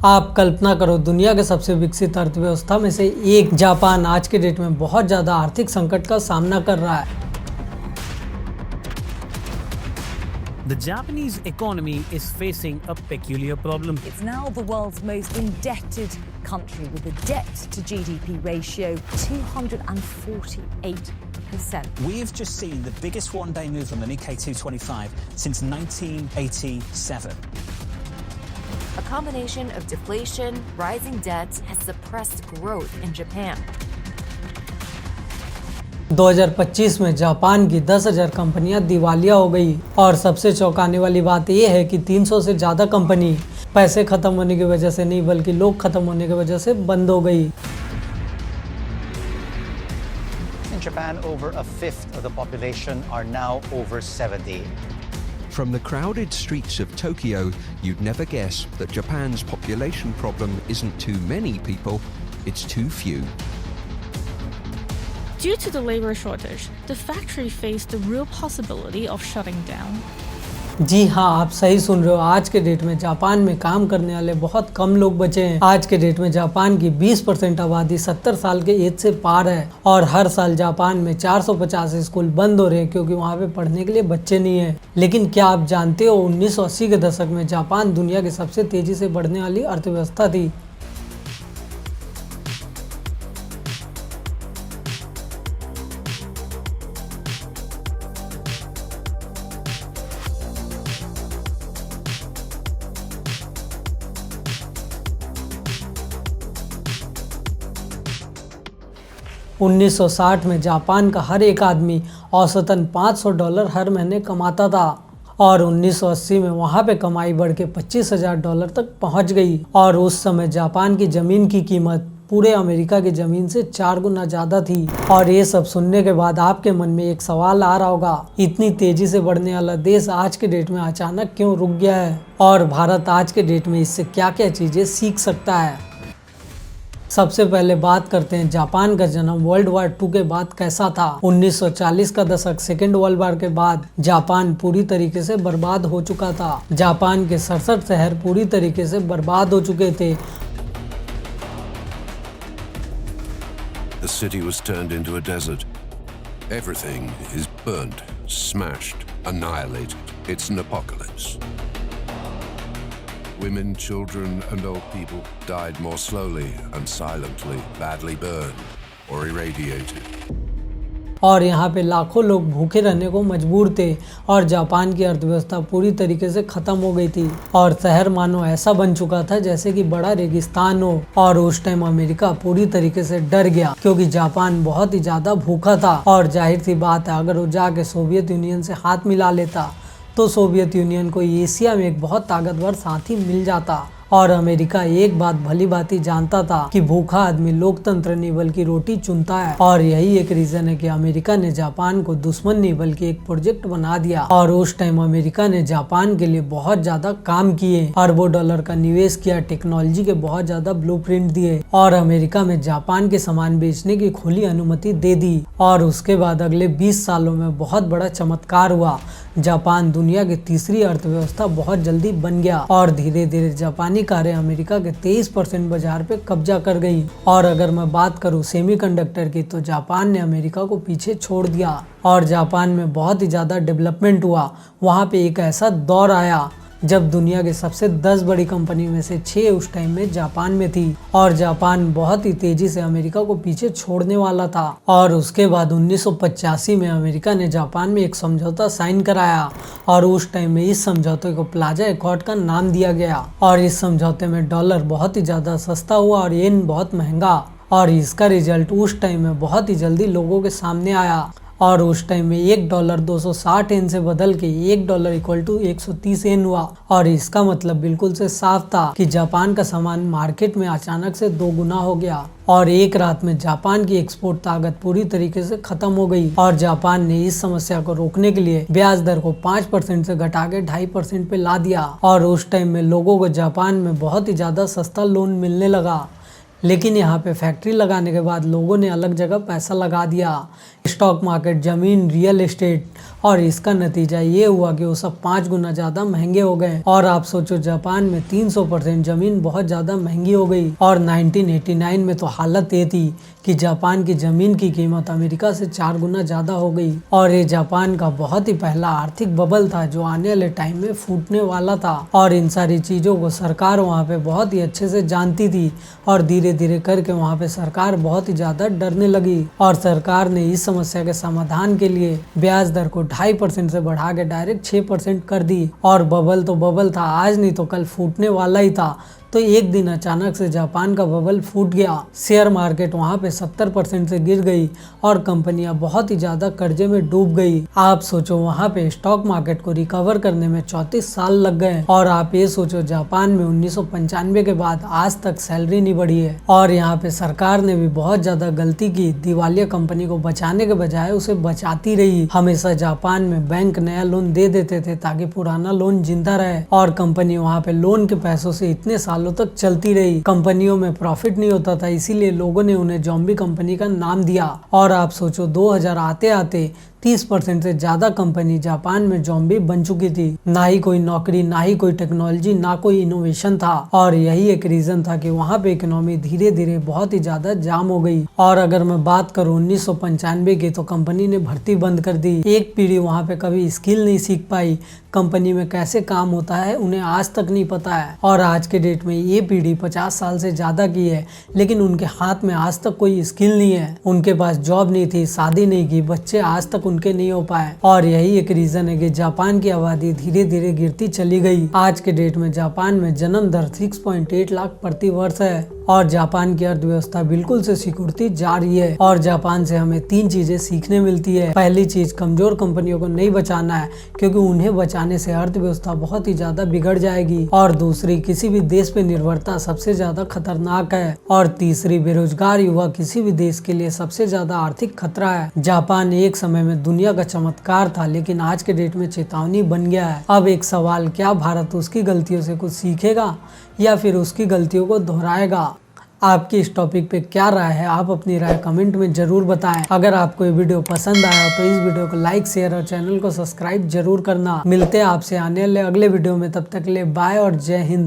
आप कल्पना करो, दुनिया के सबसे विकसित अर्थव्यवस्था में से एक जापान आज के डेट में बहुत ज्यादा आर्थिक संकट का सामना कर रहा है। The Japanese economy is facing a peculiar problem. It's now the world's most indebted country with a debt to GDP ratio 248%. We've just seen the biggest one-day move on the Nikkei 225 since 1987. A combination of deflation, rising debt has suppressed growth in Japan. 2025 में Japan की 10,000 कंपनियां दिवालिया हो गई और सबसे चौंकाने वाली बात यह है कि 300 से ज़्यादा कंपनी पैसे खत्म होने की वजह से नहीं बल्कि लोग खत्म होने की वजह से बंद हो गई। In Japan, over a fifth of the population are now over 70. From the crowded streets of Tokyo, you'd never guess that Japan's population problem isn't too many people, it's too few. Due to the labor shortage, the factory faced the real possibility of shutting down. जी हाँ, आप सही सुन रहे हो। आज के date में Japan में काम करने वाले बहुत कम लोग बचे हैं। आज के डेट में जापान की 20% आबादी 70 साल के एज से पार है और हर साल जापान में 450 स्कूल बंद हो रहे हैं क्योंकि वहाँ पे पढ़ने के लिए बच्चे नहीं है। लेकिन क्या आप जानते हो 1980 के दशक में जापान दुनिया की सबसे तेजी से बढ़ने वाली अर्थव्यवस्था थी। $1960 में जापान का हर एक आदमी औसतन $500 हर महीने कमाता था और 1980 में वहाँ पे कमाई बढ़ के $25,000 तक पहुँच गई और उस समय जापान की ज़मीन की कीमत पूरे अमेरिका की ज़मीन से 4 गुना ज़्यादा थी। और ये सब सुनने के बाद आपके मन में एक सवाल आ रहा होगा, इतनी तेज़ी से बढ़ने वाला देश आज के डेट में अचानक क्यों रुक गया है और भारत आज के डेट में इससे क्या क्या चीज़ें सीख सकता है। सबसे पहले बात करते हैं जापान का जन्म वर्ल्ड वार 2 के बाद कैसा था। 1940 का दशक सेकेंड वर्ल्ड वार के बाद जापान पूरी तरीके से बर्बाद हो चुका था। जापान के 67 शहर पूरी तरीके से बर्बाद हो चुके थे। The city was turned into a desert. Everything is burnt, smashed, annihilated. It's an apocalypse. Women, children, and old people died more slowly and silently, badly burned or irradiated. और यहाँ पे लाखों लोग भूखे रहने को मजबूर थे और जापान की अर्थव्यवस्था पूरी तरीके से खत्म हो गई थी और शहर मानो ऐसा बन चुका था जैसे कि बड़ा रेगिस्तान हो। और उस टाइम अमेरिका पूरी तरीके से डर गया क्योंकि जापान बहुत ही ज्यादा भूखा था और जाहिर सी बात है अगर वो जाके सोवियत यूनियन से हाथ मिला लेता तो सोवियत यूनियन को एशिया में एक बहुत ताकतवर साथी मिल जाता। और अमेरिका एक बात भली भांति जानता था कि भूखा आदमी लोकतंत्र नहीं बल्कि रोटी चुनता है और यही एक रीजन है कि अमेरिका ने जापान को दुश्मन नहीं बल्कि एक प्रोजेक्ट बना दिया। और उस टाइम अमेरिका ने जापान के लिए बहुत ज्यादा काम किए, अरबों डॉलर का निवेश किया, टेक्नोलॉजी के बहुत ज्यादा ब्लूप्रिंट दिए और अमेरिका में जापान के सामान बेचने की खुली अनुमति दे दी। और उसके बाद अगले 20 सालों में बहुत बड़ा चमत्कार हुआ। जापान दुनिया की तीसरी अर्थव्यवस्था बहुत जल्दी बन गया और धीरे धीरे जापानी कारें अमेरिका के 23% बाजार पे कब्जा कर गई। और अगर मैं बात करूं सेमीकंडक्टर की तो जापान ने अमेरिका को पीछे छोड़ दिया और जापान में बहुत ही ज़्यादा डेवलपमेंट हुआ। वहाँ पे एक ऐसा दौर आया जब दुनिया के सबसे 10 बड़ी कंपनी में से 6 उस टाइम में जापान में थी और जापान बहुत ही तेजी से अमेरिका को पीछे छोड़ने वाला था। और उसके बाद 1985 में अमेरिका ने जापान में एक समझौता साइन कराया और उस टाइम में इस समझौते को प्लाजा एकॉर्ड का नाम दिया गया। और इस समझौते में डॉलर बहुत ही ज़्यादा सस्ता हुआ और येन बहुत महंगा और इसका रिजल्ट उस टाइम में बहुत ही जल्दी लोगों के सामने आया। और उस टाइम में $1 260 येन से बदल के $1 इक्वल टू 130 येन हुआ। और इसका मतलब बिल्कुल से साफ था कि जापान का सामान मार्केट में अचानक से 2 गुना हो गया और एक रात में जापान की एक्सपोर्ट ताकत पूरी तरीके से खत्म हो गई। और जापान ने इस समस्या को रोकने के लिए ब्याज दर को 5% से घटा के 2.5% पे ला दिया और उस टाइम में लोगों को जापान में बहुत ही ज्यादा सस्ता लोन मिलने लगा। लेकिन यहाँ पे फैक्ट्री लगाने के बाद लोगों ने अलग जगह पैसा लगा दिया, स्टॉक मार्केट, जमीन, रियल एस्टेट, और इसका नतीजा ये हुआ कि वो सब 5 गुना ज़्यादा महंगे हो गए। और आप सोचो जापान में 300% जमीन बहुत ज़्यादा महंगी हो गई। और 1989 में तो हालत ये थी कि जापान की जमीन की कीमत अमेरिका से 4 गुना ज़्यादा हो गई। और ये जापान का बहुत ही पहला आर्थिक बबल था जो आने वाले टाइम में फूटने वाला था। और इन सारी चीज़ों को सरकार वहाँ पे बहुत ही अच्छे से जानती थी और धीरे धीरे करके वहाँ पे सरकार बहुत ही ज़्यादा डरने लगी। और सरकार ने इस समस्या के समाधान के लिए ब्याज दर को 2.5% से बढ़ा के डायरेक्ट 6% कर दी। और बबल तो बबल था, आज नहीं तो कल फूटने वाला ही था। तो एक दिन अचानक से जापान का बबल फूट गया। शेयर मार्केट वहाँ पे 70% से गिर गई और कंपनियां बहुत ही ज़्यादा कर्जे में डूब गई। आप सोचो वहाँ पे स्टॉक मार्केट को रिकवर करने में 34 साल लग गए। और आप ये सोचो जापान में 1995 के बाद आज तक सैलरी नहीं बढ़ी है। और यहाँ पे सरकार ने भी बहुत ज़्यादा गलती की, दिवालिया कंपनी को बचाने के बजाय उसे बचाती रही। हमेशा जापान में बैंक नया लोन दे देते थे ताकि पुराना लोन जिंदा रहे और कंपनी वहाँ पे लोन के पैसों से इतने सालों तक चलती रही। कंपनियों में प्रॉफिट नहीं होता था, इसीलिए लोगों ने उन्हें ज़ॉम्बी कंपनी का नाम दिया। और आप सोचो 2000 आते आते 30% से ज्यादा कंपनी जापान में ज़ॉम्बी बन चुकी थी। ना ही कोई नौकरी, ना ही कोई टेक्नोलॉजी, ना कोई इनोवेशन था। और यही एक रीजन था कि वहाँ पे इकोनॉमी धीरे धीरे बहुत ही ज्यादा जाम हो गई। और अगर मैं बात करूँ 1995 की, तो कंपनी ने भर्ती बंद कर दी। एक पीढ़ी वहाँ पे कभी स्किल नहीं सीख पाई, कंपनी में कैसे काम होता है उन्हें आज तक नहीं पता है। और आज के डेट में ये पीढ़ी 50 साल से ज्यादा की है, लेकिन उनके हाथ में आज तक कोई स्किल नहीं है, उनके पास जॉब नहीं थी, शादी नहीं की, बच्चे आज तक उनके नहीं हो पाए। और यही एक रीजन है कि जापान की आबादी धीरे धीरे गिरती चली गई। आज के डेट में जापान में जन्म दर 6.8 लाख प्रति वर्ष है और जापान की अर्थव्यवस्था बिल्कुल से सिकुड़ती जा रही है। और जापान से हमें 3 चीजें सीखने मिलती है। पहली चीज, कमजोर कंपनियों को नहीं बचाना है, क्योंकि उन्हें बचाने से अर्थव्यवस्था बहुत ही ज्यादा बिगड़ जाएगी। और दूसरी, किसी भी देश पे निर्भरता सबसे ज्यादा खतरनाक है। और तीसरी, बेरोजगार युवा किसी भी देश के लिए सबसे ज्यादा आर्थिक खतरा है। जापान एक समय में दुनिया का चमत्कार था, लेकिन आज के डेट में चेतावनी बन गया है। अब एक सवाल, क्या भारत उसकी गलतियों से कुछ सीखेगा या फिर उसकी गलतियों को दोहराएगा? आपकी इस टॉपिक पे क्या राय है? आप अपनी राय कमेंट में जरूर बताएं। अगर आपको ये वीडियो पसंद आया तो इस वीडियो को लाइक, शेयर और चैनल को सब्सक्राइब जरूर करना। मिलते हैं आपसे आने वाले अगले वीडियो में, तब तक के लिए बाय और जय हिंद।